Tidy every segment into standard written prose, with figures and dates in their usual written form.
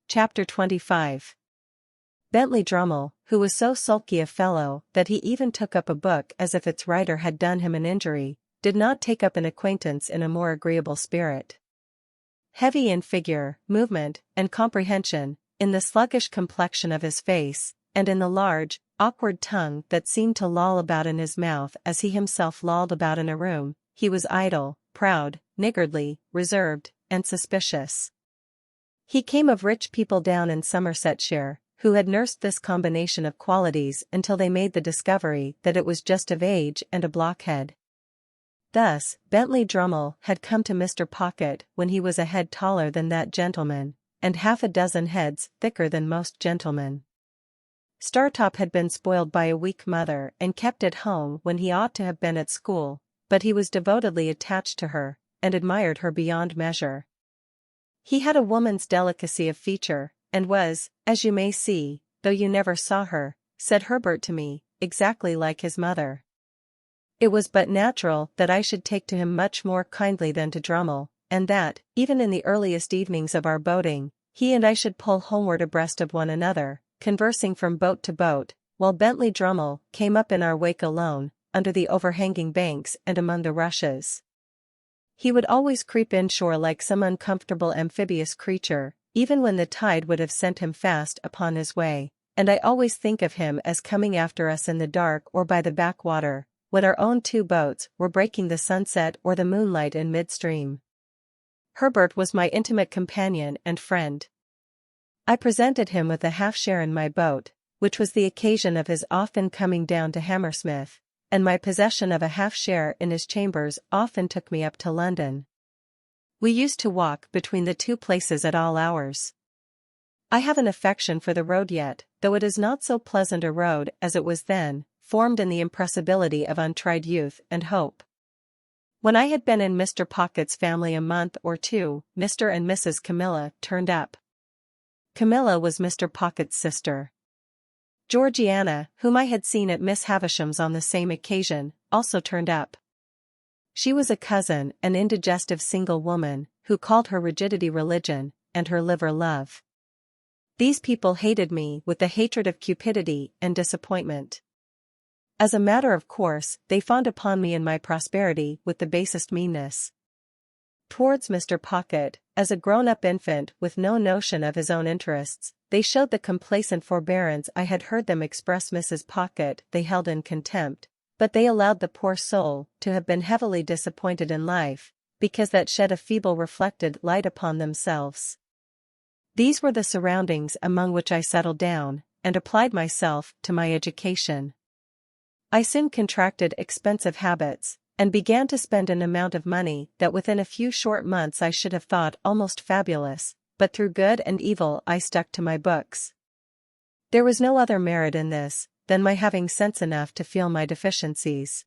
Chapter 25. Bentley Drummle, who was so sulky a fellow that he even took up a book as if its writer had done him an injury, did not take up an acquaintance in a more agreeable spirit. Heavy in figure, movement, and comprehension, in the sluggish complexion of his face, and in the large, awkward tongue that seemed to loll about in his mouth as he himself lolled about in a room, he was idle, proud, niggardly, reserved, and suspicious. He came of rich people down in Somersetshire, who had nursed this combination of qualities until they made the discovery that it was just of age and a blockhead. Thus, Bentley Drummle had come to Mr. Pocket when he was a head taller than that gentleman, and half a dozen heads thicker than most gentlemen. Startop had been spoiled by a weak mother and kept at home when he ought to have been at school, but he was devotedly attached to her, and admired her beyond measure. He had a woman's delicacy of feature, and was, as you may see, though you never saw her, said Herbert to me, exactly like his mother. It was but natural that I should take to him much more kindly than to Drummle, and that, even in the earliest evenings of our boating, he and I should pull homeward abreast of one another, conversing from boat to boat, while Bentley Drummle came up in our wake alone, under the overhanging banks and among the rushes. He would always creep inshore like some uncomfortable amphibious creature, even when the tide would have sent him fast upon his way, and I always think of him as coming after us in the dark or by the backwater, when our own two boats were breaking the sunset or the moonlight in midstream. Herbert was my intimate companion and friend. I presented him with a half-share in my boat, which was the occasion of his often coming down to Hammersmith, and my possession of a half-share in his chambers often took me up to London. We used to walk between the two places at all hours. I have an affection for the road yet, though it is not so pleasant a road as it was then, formed in the impressibility of untried youth and hope. When I had been in Mr. Pocket's family a month or two, Mr. and Mrs. Camilla turned up. Camilla was Mr. Pocket's sister. Georgiana, whom I had seen at Miss Havisham's on the same occasion, also turned up. She was a cousin, an indigestive single woman, who called her rigidity religion, and her liver love. These people hated me with the hatred of cupidity and disappointment. As a matter of course, they fawned upon me in my prosperity with the basest meanness. Towards Mr. Pocket, as a grown-up infant with no notion of his own interests, they showed the complacent forbearance I had heard them express Mrs. Pocket they held in contempt, but they allowed the poor soul to have been heavily disappointed in life, because that shed a feeble reflected light upon themselves. These were the surroundings among which I settled down, and applied myself to my education. I soon contracted expensive habits, and began to spend an amount of money that within a few short months I should have thought almost fabulous, but through good and evil I stuck to my books. There was no other merit in this than my having sense enough to feel my deficiencies.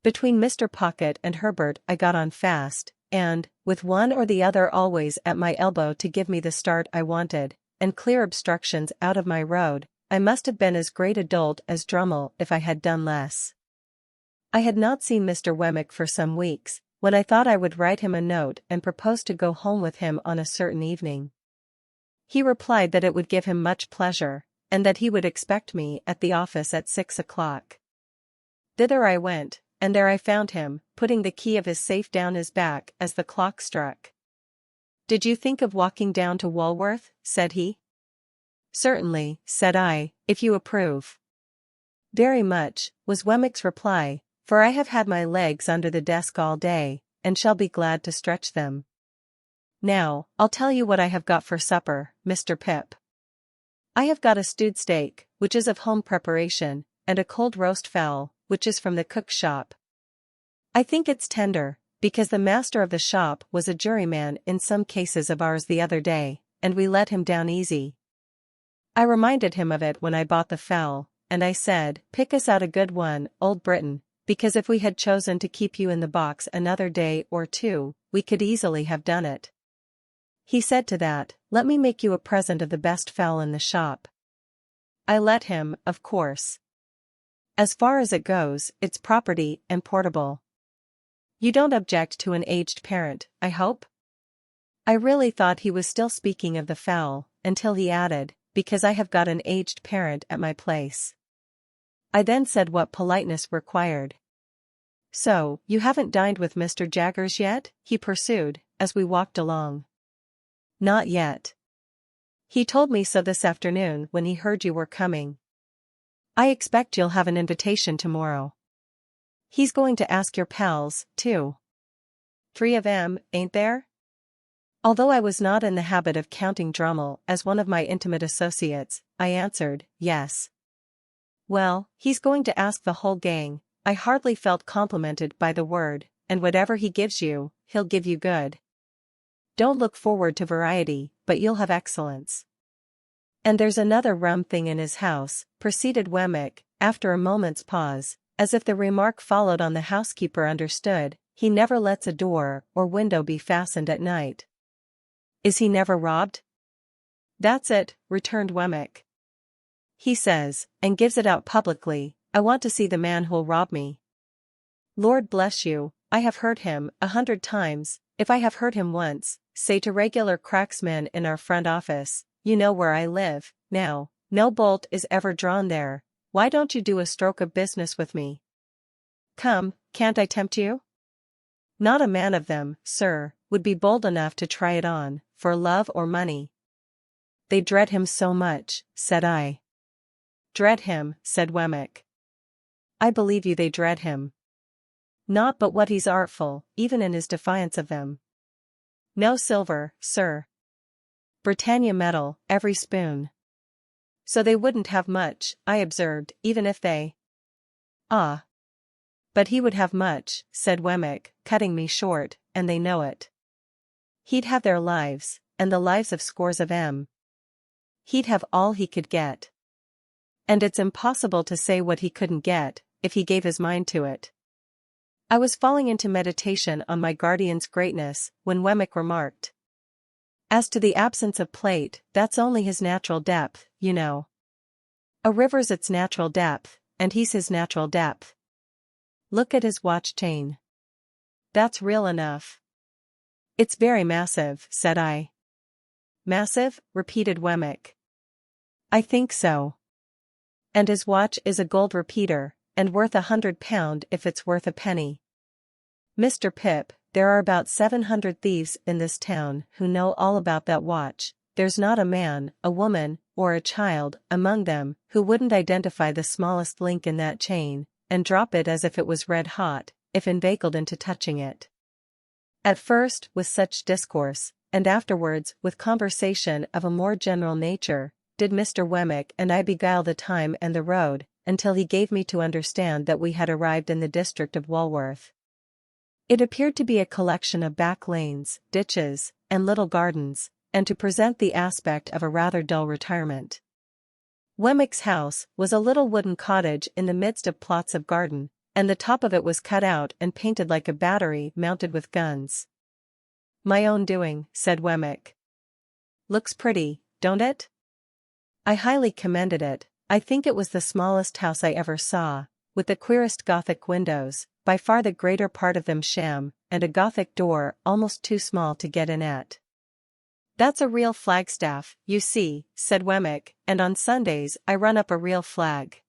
Between Mr. Pocket and Herbert I got on fast, and, with one or the other always at my elbow to give me the start I wanted, and clear obstructions out of my road, I must have been as great a dolt as Drummle if I had done less. I had not seen Mr. Wemmick for some weeks, when I thought I would write him a note and propose to go home with him on a certain evening. He replied that it would give him much pleasure, and that he would expect me at the office at 6 o'clock. Thither I went, and there I found him, putting the key of his safe down his back as the clock struck. "Did you think of walking down to Walworth?" said he. "Certainly," said I, "if you approve." "Very much," was Wemmick's reply, "for I have had my legs under the desk all day, and shall be glad to stretch them. Now, I'll tell you what I have got for supper, Mr. Pip. I have got a stewed steak, which is of home preparation, and a cold roast fowl, which is from the cook's shop. I think it's tender, because the master of the shop was a juryman in some cases of ours the other day, and we let him down easy. I reminded him of it when I bought the fowl, and I said, 'Pick us out a good one, old Briton, because if we had chosen to keep you in the box another day or two, we could easily have done it.' He said to that, 'Let me make you a present of the best fowl in the shop.' I let him, of course. As far as it goes, it's property and portable. You don't object to an aged parent, I hope?" I really thought he was still speaking of the fowl, until he added, because I have got an aged parent at my place. I then said what politeness required. So, you haven't dined with Mr. Jaggers yet? He pursued, as we walked along. Not yet. He told me so this afternoon when he heard you were coming. I expect you'll have an invitation tomorrow. He's going to ask your pals, too. 3 of 'em, ain't there? Although I was not in the habit of counting Drummle as one of my intimate associates, I answered, yes. Well, he's going to ask the whole gang. I hardly felt complimented by the word, and whatever he gives you, he'll give you good. Don't look forward to variety, but you'll have excellence. And there's another rum thing in his house, proceeded Wemmick, after a moment's pause, as if the remark followed on the housekeeper understood, he never lets a door or window be fastened at night. Is he never robbed? That's it, returned Wemmick. He says, and gives it out publicly, I want to see the man who'll rob me. Lord bless you, I have heard him 100 times, if I have heard him once, say to regular cracksmen in our front office, you know where I live, now, no bolt is ever drawn there, why don't you do a stroke of business with me? Come, can't I tempt you? Not a man of them, sir, would be bold enough to try it on, for love or money. They dread him so much, said I. Dread him, said Wemmick. I believe you they dread him. Not but what he's artful, even in his defiance of them. No silver, sir. Britannia metal, every spoon. So they wouldn't have much, I observed, even if they. Ah. But he would have much, said Wemmick, cutting me short, and they know it. He'd have their lives, and the lives of scores of 'em. He'd have all he could get. And it's impossible to say what he couldn't get, if he gave his mind to it. I was falling into meditation on my guardian's greatness, when Wemmick remarked. As to the absence of plate, that's only his natural depth, you know. A river's its natural depth, and he's his natural depth. Look at his watch chain. That's real enough. It's very massive, said I. Massive, repeated Wemmick. I think so. And his watch is a gold repeater, and worth £100 if it's worth a penny. Mr. Pip, there are about 700 thieves in this town who know all about that watch. There's not a man, a woman, or a child among them who wouldn't identify the smallest link in that chain, and drop it as if it was red hot, if inveigled into touching it. At first with such discourse, and afterwards with conversation of a more general nature, did Mr. Wemmick and I beguile the time and the road, until he gave me to understand that we had arrived in the district of Walworth. It appeared to be a collection of back lanes, ditches, and little gardens, and to present the aspect of a rather dull retirement. Wemmick's house was a little wooden cottage in the midst of plots of garden, and the top of it was cut out and painted like a battery mounted with guns. My own doing, said Wemmick. Looks pretty, don't it? I highly commended it. I think it was the smallest house I ever saw, with the queerest Gothic windows, by far the greater part of them sham, and a Gothic door almost too small to get in at. That's a real flagstaff, you see, said Wemmick, and on Sundays I run up a real flag.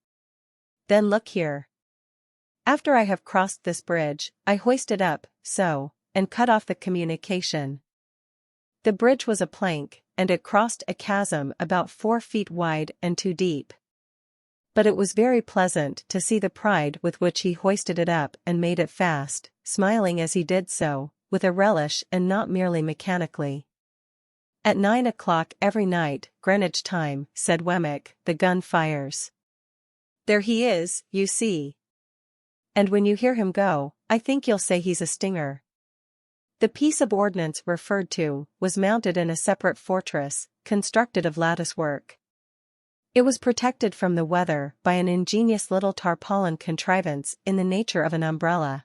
Then look here. After I have crossed this bridge, I hoist it up, so, and cut off the communication. The bridge was a plank, and it crossed a chasm about 4 feet wide and 2 deep. But it was very pleasant to see the pride with which he hoisted it up and made it fast, smiling as he did so, with a relish and not merely mechanically. At 9 o'clock every night, Greenwich time, said Wemmick, the gun fires. There he is, you see. And when you hear him go, I think you'll say he's a stinger. The piece of ordnance referred to was mounted in a separate fortress, constructed of lattice work. It was protected from the weather by an ingenious little tarpaulin contrivance in the nature of an umbrella.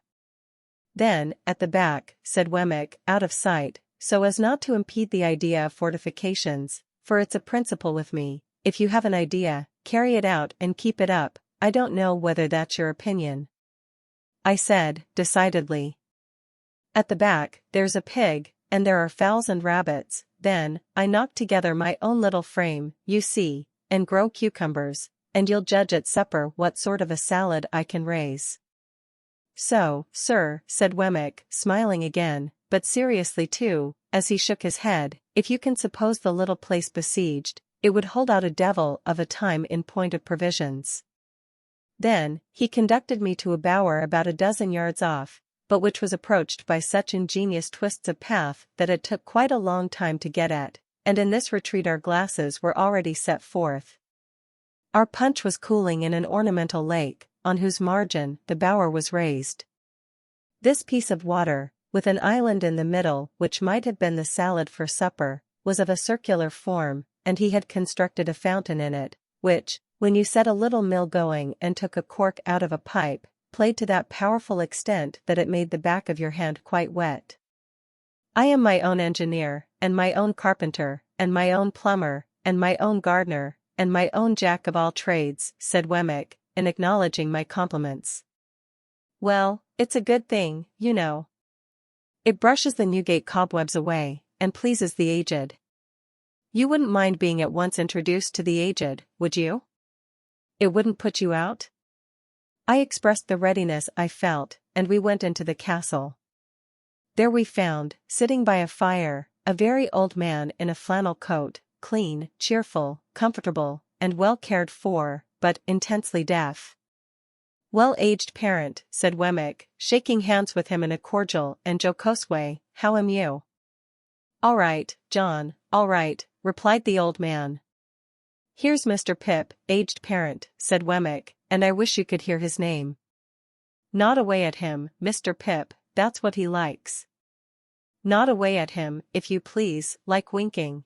Then, at the back, said Wemmick, out of sight, so as not to impede the idea of fortifications, for it's a principle with me, if you have an idea, carry it out and keep it up. I don't know whether that's your opinion. I said, decidedly. At the back, there's a pig, and there are fowls and rabbits, then, I knock together my own little frame, you see, and grow cucumbers, and you'll judge at supper what sort of a salad I can raise. So, sir, said Wemmick, smiling again, but seriously too, as he shook his head, if you can suppose the little place besieged, it would hold out a devil of a time in point of provisions. Then, he conducted me to a bower about a dozen yards off, but which was approached by such ingenious twists of path that it took quite a long time to get at, and in this retreat our glasses were already set forth. Our punch was cooling in an ornamental lake, on whose margin the bower was raised. This piece of water, with an island in the middle which might have been the salad for supper, was of a circular form, and he had constructed a fountain in it, which, when you set a little mill going and took a cork out of a pipe, played to that powerful extent that it made the back of your hand quite wet. I am my own engineer, and my own carpenter, and my own plumber, and my own gardener, and my own jack of all trades, said Wemmick, in acknowledging my compliments. Well, it's a good thing, you know. It brushes the Newgate cobwebs away, and pleases the aged. You wouldn't mind being at once introduced to the aged, would you? It wouldn't put you out? I expressed the readiness I felt, and we went into the castle. There we found, sitting by a fire, a very old man in a flannel coat, clean, cheerful, comfortable, and well cared for, but intensely deaf. Well-aged parent, said Wemmick, shaking hands with him in a cordial and jocose way, how am you? All right, John, all right, replied the old man. Here's Mr. Pip, aged parent, said Wemmick, and I wish you could hear his name. Not away at him, Mr. Pip, that's what he likes. Not away at him, if you please, like winking.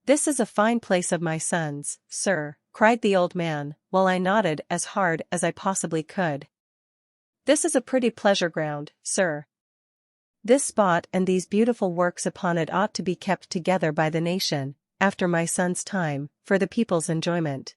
This is a fine place of my son's, sir, cried the old man, while I nodded as hard as I possibly could. This is a pretty pleasure ground, sir. This spot and these beautiful works upon it ought to be kept together by the nation, after my son's time, for the people's enjoyment.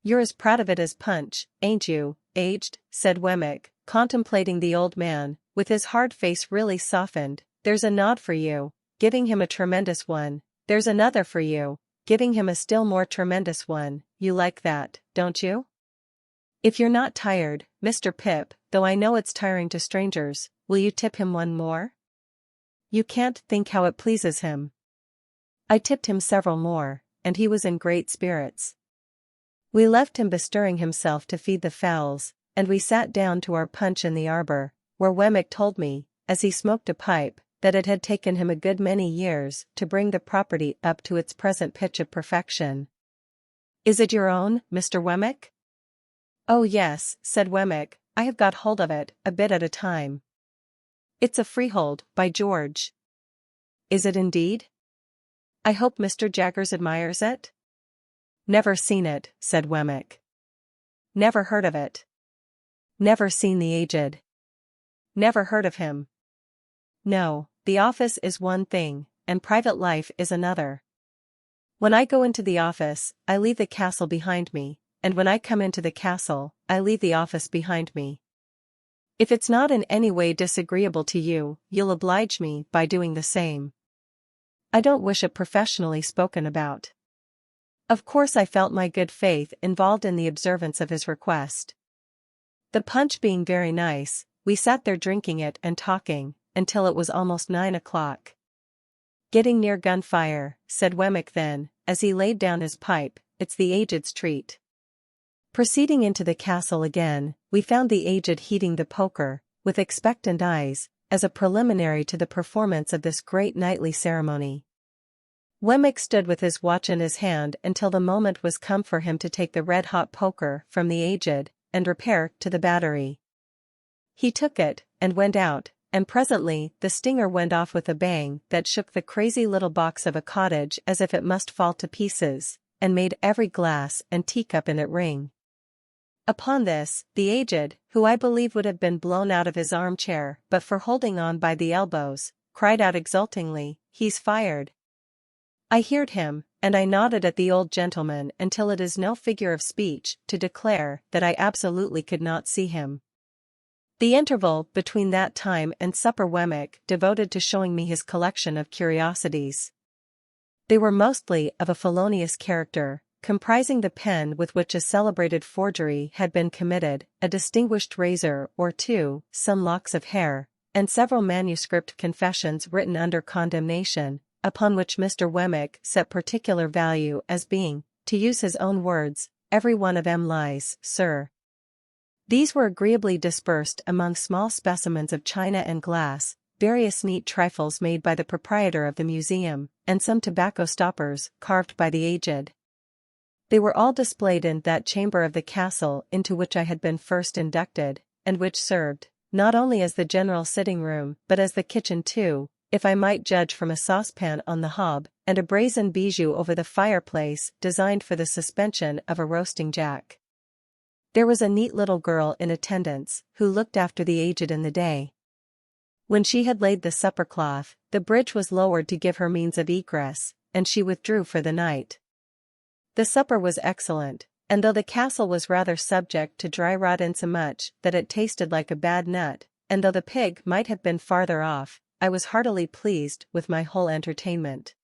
You're as proud of it as Punch, ain't you, aged, said Wemmick, contemplating the old man, with his hard face really softened. There's a nod for you, giving him a tremendous one, there's another for you, giving him a still more tremendous one, you like that, don't you? If you're not tired, Mr. Pip, though I know it's tiring to strangers, will you tip him one more? You can't think how it pleases him. I tipped him several more, and he was in great spirits. We left him bestirring himself to feed the fowls, and we sat down to our punch in the arbor, where Wemmick told me, as he smoked a pipe, that it had taken him a good many years to bring the property up to its present pitch of perfection. Is it your own, Mr. Wemmick? Oh yes, said Wemmick, I have got hold of it, a bit at a time. It's a freehold, by George. Is it indeed? I hope Mr. Jaggers admires it? Never seen it, said Wemmick. Never heard of it. Never seen the aged. Never heard of him. No, the office is one thing, and private life is another. When I go into the office, I leave the castle behind me, and when I come into the castle, I leave the office behind me. If it's not in any way disagreeable to you, you'll oblige me by doing the same. I don't wish it professionally spoken about. Of course I felt my good faith involved in the observance of his request. The punch being very nice, we sat there drinking it and talking, until it was almost 9 o'clock. Getting near gunfire, said Wemmick then, as he laid down his pipe, it's the aged's treat. Proceeding into the castle again, we found the aged heating the poker, with expectant eyes, as a preliminary to the performance of this great nightly ceremony. Wemmick stood with his watch in his hand until the moment was come for him to take the red-hot poker from the aged, and repair to the battery. He took it, and went out, and presently the stinger went off with a bang that shook the crazy little box of a cottage as if it must fall to pieces, and made every glass and teacup in it ring. Upon this, the aged, who I believe would have been blown out of his armchair but for holding on by the elbows, cried out exultingly, "He's fired!" I heard him, and I nodded at the old gentleman until it is no figure of speech to declare that I absolutely could not see him. The interval between that time and supper Wemmick devoted to showing me his collection of curiosities. They were mostly of a felonious character, comprising the pen with which a celebrated forgery had been committed, a distinguished razor or two, some locks of hair, and several manuscript confessions written under condemnation, upon which Mr. Wemmick set particular value as being, to use his own words, every one of 'em lies, sir. These were agreeably dispersed among small specimens of china and glass, various neat trifles made by the proprietor of the museum, and some tobacco stoppers carved by the aged. They were all displayed in that chamber of the castle into which I had been first inducted, and which served, not only as the general sitting room but as the kitchen too, if I might judge from a saucepan on the hob, and a brazen bijou over the fireplace designed for the suspension of a roasting jack. There was a neat little girl in attendance, who looked after the aged in the day. When she had laid the supper cloth, the bridge was lowered to give her means of egress, and she withdrew for the night. The supper was excellent, and though the castle was rather subject to dry rot insomuch that it tasted like a bad nut, and though the pig might have been farther off, I was heartily pleased with my whole entertainment.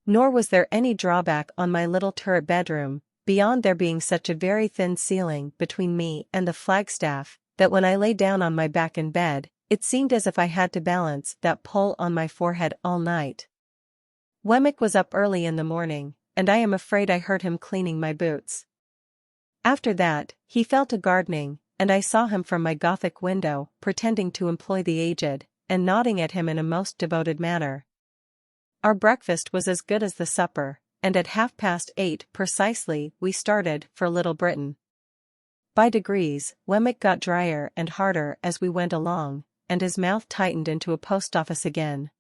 Nor was there any drawback on my little turret bedroom, beyond there being such a very thin ceiling between me and the flagstaff, that when I lay down on my back in bed, it seemed as if I had to balance that pole on my forehead all night. Wemmick was up early in the morning, and I am afraid I heard him cleaning my boots. After that, he fell to gardening, and I saw him from my Gothic window, pretending to employ the aged, and nodding at him in a most devoted manner. Our breakfast was as good as the supper, and at 8:30 precisely we started for Little Britain. By degrees, Wemmick got drier and harder as we went along, and his mouth tightened into a post office again.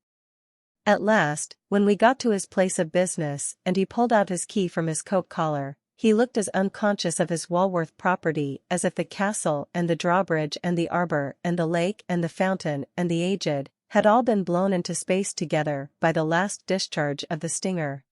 At last, when we got to his place of business and he pulled out his key from his coat collar, he looked as unconscious of his Walworth property as if the castle and the drawbridge and the arbor and the lake and the fountain and the aged had all been blown into space together by the last discharge of the stinger.